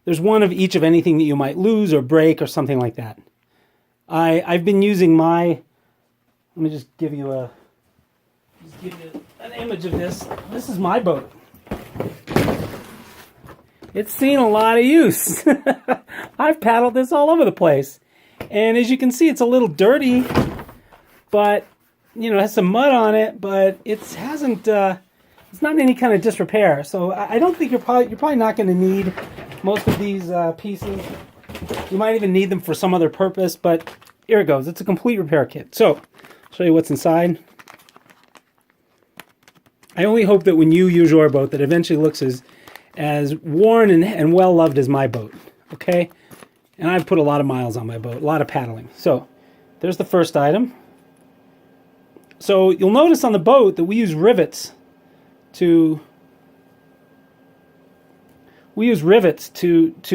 there's one of each of anything that you might lose or break or something like that. I've been using my, let me just give you an image of this. This is my boat. It's seen a lot of use. I've paddled this all over the place. And as you can see, it's a little dirty, but, you know, it has some mud on it, but it's not in any kind of disrepair. So I don't think you're probably not going to need most of these pieces. You might even need them for some other purpose, but here it goes. It's a complete repair kit. So I'll show you what's inside. I only hope that when you use your boat that it eventually looks as worn and well loved as my boat. Okay? And I've put a lot of miles on my boat, a lot of paddling. So there's the first item. So you'll notice on the boat that we use rivets to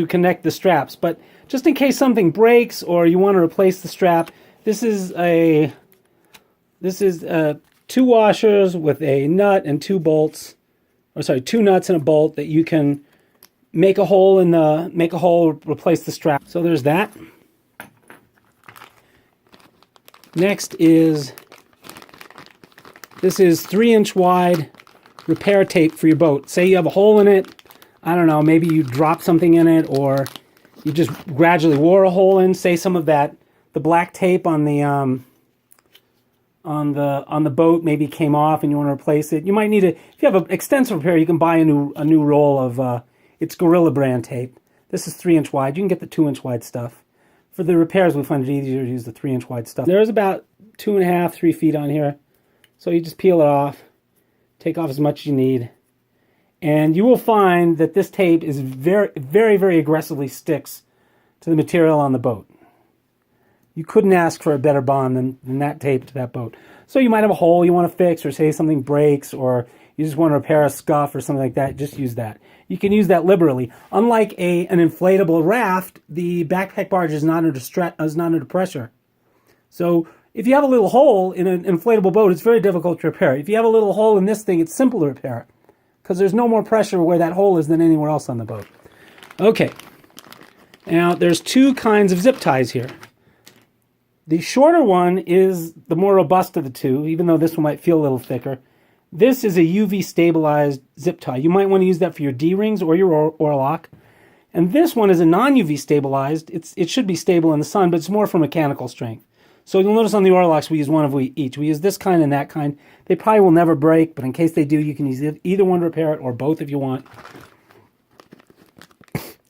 connect the straps. But just in case something breaks or you want to replace the strap, this is 2 washers with a nut and 2 bolts. Or sorry, 2 nuts and a bolt that you can make a hole replace the strap. So there's that. Next is, this is 3-inch wide repair tape for your boat. Say you have a hole in it, I don't know, maybe you dropped something in it, or you just gradually wore a hole in. Say some of that, the black tape on the boat maybe came off and you want to replace it. You might need if you have an extensive repair, you can buy a new roll of it's Gorilla brand tape. This is 3-inch wide. You can get the 2-inch wide stuff. For the repairs, we find it easier to use the 3-inch wide stuff. There's about 2.5, 3 feet on here. So you just peel it off, take off as much as you need, and you will find that this tape is very, very, very aggressively sticks to the material on the boat. You couldn't ask for a better bond than that tape to that boat. So you might have a hole you want to fix, or say something breaks, or you just want to repair a scuff or something like that, just use that. You can use that liberally. Unlike an inflatable raft, the backpack barge is not under pressure. So if you have a little hole in an inflatable boat, it's very difficult to repair. If you have a little hole in this thing, it's simple to repair, because there's no more pressure where that hole is than anywhere else on the boat. Okay. Now, there's 2 kinds of zip ties here. The shorter one is the more robust of the 2, even though this one might feel a little thicker. This is a UV stabilized zip tie. You might want to use that for your D-rings or your oar-lock. And this one is a non-UV stabilized. It should be stable in the sun, but it's more for mechanical strength. So you'll notice on the oar-locks we use one of each. We use this kind and that kind. They probably will never break, but in case they do, you can use either one to repair it, or both if you want.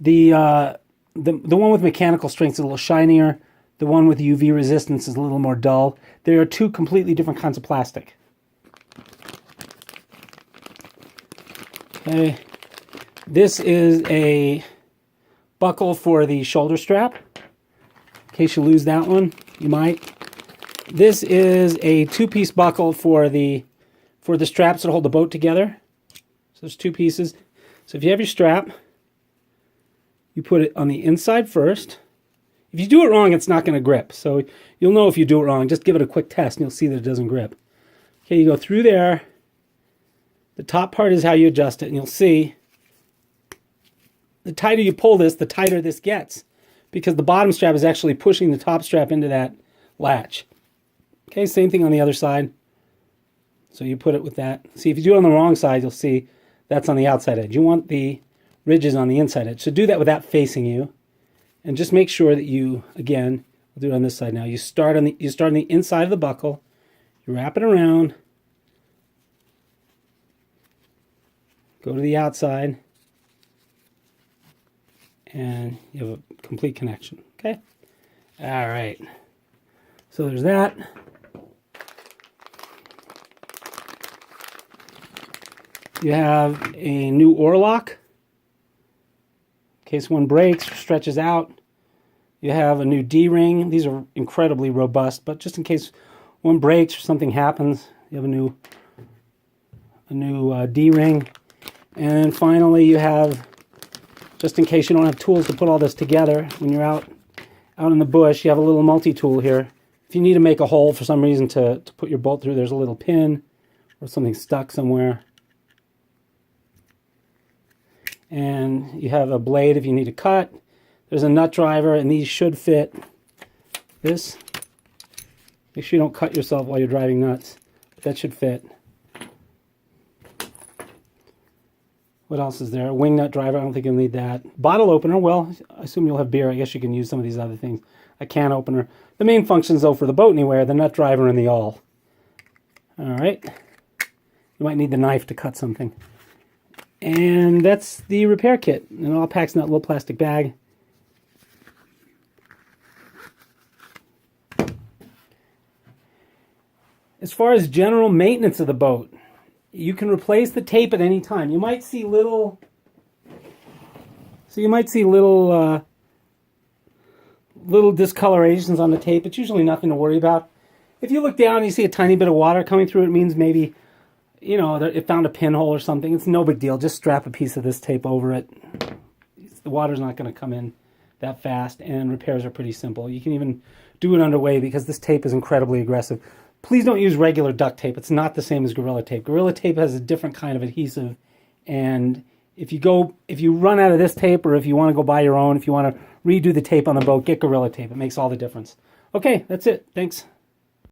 The one with mechanical strength is a little shinier. The one with UV resistance is a little more dull. There are 2 completely different kinds of plastic. Okay. This is a buckle for the shoulder strap. In case you lose that one, you might. This is a 2-piece buckle for the straps that hold the boat together. So there's 2 pieces. So if you have your strap, you put it on the inside first. If you do it wrong, it's not going to grip. So you'll know if you do it wrong. Just give it a quick test and you'll see that it doesn't grip. Okay, you go through there. The top part is how you adjust it, and you'll see the tighter you pull this, the tighter this gets, because the bottom strap is actually pushing the top strap into that latch. Okay, same thing on the other side. So you put it with that. See, if you do it on the wrong side, you'll see that's on the outside edge. You want the ridges on the inside edge. So do that with that facing you. And just make sure that you, again, we'll do it on this side now. You start on the inside of the buckle. You wrap it around. Go to the outside. And you have a complete connection. Okay? All right. So there's that. You have a new oar lock. In case one breaks or stretches out. You have a new D-ring. These are incredibly robust, but just in case one breaks or something happens, you have a new D-ring. And then finally you have, just in case you don't have tools to put all this together, when you're out in the bush, you have a little multi-tool here. If you need to make a hole for some reason to put your bolt through, there's a little pin or something stuck somewhere. And you have a blade if you need to cut. There's a nut driver, and these should fit this. Make sure you don't cut yourself while you're driving nuts. But that should fit. What else is there? A wing nut driver. I don't think you'll need that. Bottle opener. Well, I assume you'll have beer. I guess you can use some of these other things. A can opener. The main functions, though, for the boat anywhere, the nut driver and the awl. All right. You might need the knife to cut something. And that's the repair kit. And it all packs in that little plastic bag. As far as general maintenance of the boat, you can replace the tape at any time. You might see little discolorations on the tape. It's usually nothing to worry about. If you look down and you see a tiny bit of water coming through, it means maybe, you know, it found a pinhole or something. It's no big deal. Just strap a piece of this tape over it. The water's not going to come in that fast, and repairs are pretty simple. You can even do it underway because this tape is incredibly aggressive. Please don't use regular duct tape. It's not the same as Gorilla Tape. Gorilla Tape has a different kind of adhesive, and if you run out of this tape, or if you want to go buy your own, if you want to redo the tape on the boat, get Gorilla Tape. It makes all the difference. Okay, that's it. Thanks.